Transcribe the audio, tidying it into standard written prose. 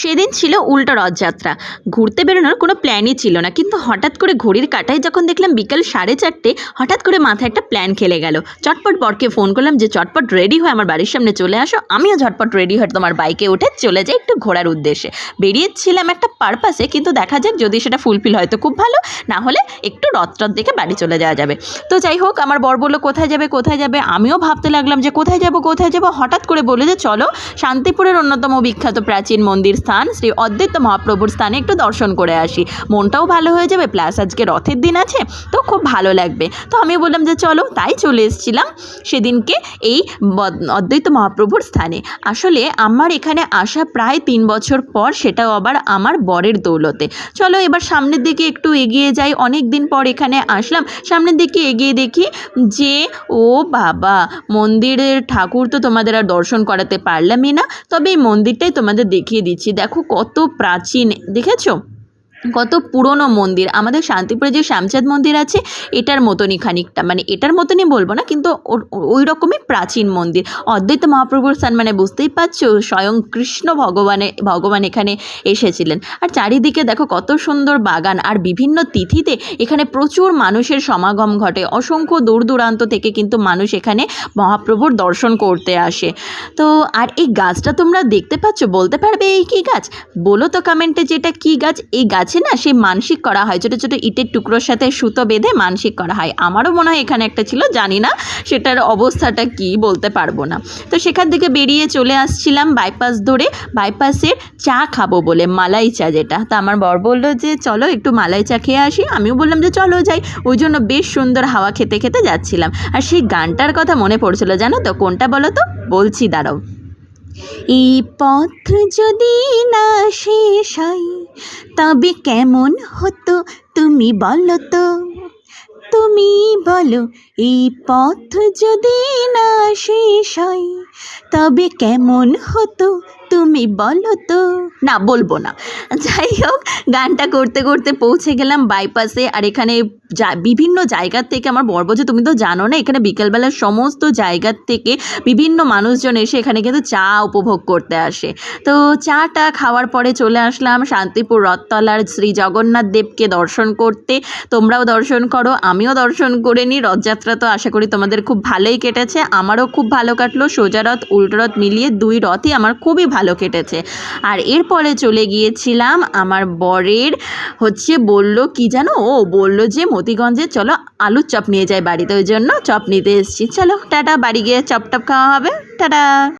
সেদিন ছিল উল্টো রথযাত্রা। ঘুরতে বেরোনোর কোনো প্ল্যানই ছিল না, কিন্তু হঠাৎ করে ঘড়ির কাঁটায় যখন দেখলাম বিকেল 4:30, হঠাৎ করে মাথায় একটা প্ল্যান খেলে গেল। চটপট বরকে ফোন করলাম যে চটপট রেডি হয়ে আমার বাড়ির সামনে চলে আসো। আমিও ঝটপট রেডি হয়ে তোমার বাইকে উঠে চলে যাই একটু ঘোরার উদ্দেশ্যে। বেরিয়েছিলাম একটা পারপাসে, কিন্তু দেখা যাক যদি সেটা ফুলফিল হয় তো খুব ভালো, না হলে একটু রথ দেখে বাড়ি চলে যাওয়া যাবে। তো যাই হোক, আমার বর বললো কোথায় যাবে কোথায় যাবে। আমিও ভাবতে লাগলাম যে কোথায় যাব। হঠাৎ করে বলে যে চলো শান্তিপুরের অন্যতম বিখ্যাত প্রাচীন মন্দির স্থান শ্রী অদ্বৈত মহাপ্রভুর স্থানে একটু দর্শন করে আসি, মনটাও ভালো হয়ে যাবে, প্লাস আজকে রথের দিন আছে তো খুব ভালো লাগবে। তো আমি বললাম যে চলো, তাই চলে এসেছিলাম সেদিনকে এই অদ্বৈত মহাপ্রভুর স্থানে। আসলে আমার এখানে আসা প্রায় 3 বছর পর, সেটাও আবার আমার বরের দৌলতে। চলো এবার সামনের দিকে একটু এগিয়ে যাই। অনেক দিন পর এখানে আসলাম, সামনের দিকে এগিয়ে দেখি যে ও বাবা, মন্দিরের ঠাকুর তো তোমাদের আর দর্শন করাতে পারলামই না, তবে এই মন্দিরটাই তোমাদের দেখিয়ে দিচ্ছি। দেখো কত প্রাচীন, দেখেছো কত পুরনো মন্দির। আমাদের শান্তিপুরে যে শ্যামচাঁদ মন্দির আছে এটার মতনই খানিকটা, মানে এটার মতনই বলবো না, কিন্তু ওই রকমই প্রাচীন মন্দির। অদ্বৈত মহাপ্রভুর স্থান মানে বুঝতেই পারছো, স্বয়ং কৃষ্ণ ভগবান এখানে এসেছিলেন। আর চারিদিকে দেখো কত সুন্দর বাগান, আর বিভিন্ন তিথিতে এখানে প্রচুর মানুষের সমাগম ঘটে। অসংখ্য দূর দূরান্ত থেকে কিন্তু মানুষ এখানে মহাপ্রভুর দর্শন করতে আসে। তো আর এই গাছটা তোমরা দেখতে পাচ্ছ, বলতে পারবে এই কী গাছ? বলো তো কমেন্টে যেটা কী গাছ। এই গাছ না সেই মানসিক করা হয়, ছোটো ছোটো ইটের টুকরোর সাথে সুতো বেঁধে মানসিক করা হয়। আমারও মনে হয় এখানে একটা ছিল, জানি না সেটার অবস্থাটা কি, বলতে পারবো না। তো সেখান থেকে বেরিয়ে চলে আসছিলাম বাইপাস ধরে, বাইপাসের চা খাবো বলে, মালাই চা যেটা। তা আমার বর বললো যে চলো একটু মালাই চা খেয়ে আসি। আমিও বললাম যে চলো যাই। ওই জন্য বেশ সুন্দর হাওয়া খেতে খেতে যাচ্ছিলাম। আর সেই গানটার কথা মনে পড়ছিল, জানো তো কোনটা? বলো তো, বলছি দাঁড়াও। এই পথ যদি না শেষ হয় তবে কেমন হতো তুমি বলো তো, তুমি বলো। এই পথ যদি না শেষ হয় তবে কেমন হতো তুমি বলো তো। না, বলবো না। যাই হোক, গানটা করতে করতে পৌঁছে গেলাম বাইপাসে। আর এখানে বিভিন্ন জায়গার থেকে, আমার বর বলছে তুমি তো জানো না, এখানে বিকেলবেলার সমস্ত জায়গার থেকে বিভিন্ন মানুষজন এসে এখানে কিন্তু চা উপভোগ করতে আসে। তো চাটা খাওয়ার পরে চলে আসলাম শান্তিপুর রথতলার শ্রী জগন্নাথ দেবকে দর্শন করতে। তোমরাও দর্শন করো, আমিও দর্শন করে নিই। রথযাত্রা তো আশা করি তোমাদের খুব ভালোই কেটেছে, আমারও খুব ভালো কাটলো। সোজা রথ উল্টো রথ মিলিয়ে 2 রথই আমার খুবই ভালো কেটেছে। আর এরপরে চলে গিয়েছিলাম আমার বরের বলল কি জানো, ও বলল যে মতিগঞ্জে চলো আলুর চপ নিয়ে যাই বাড়িতে, ওই জন্য চপ নিতে এসেছি। চলো টাটা, বাড়ি গিয়ে চপ টপ খাওয়া হবে। টাটা।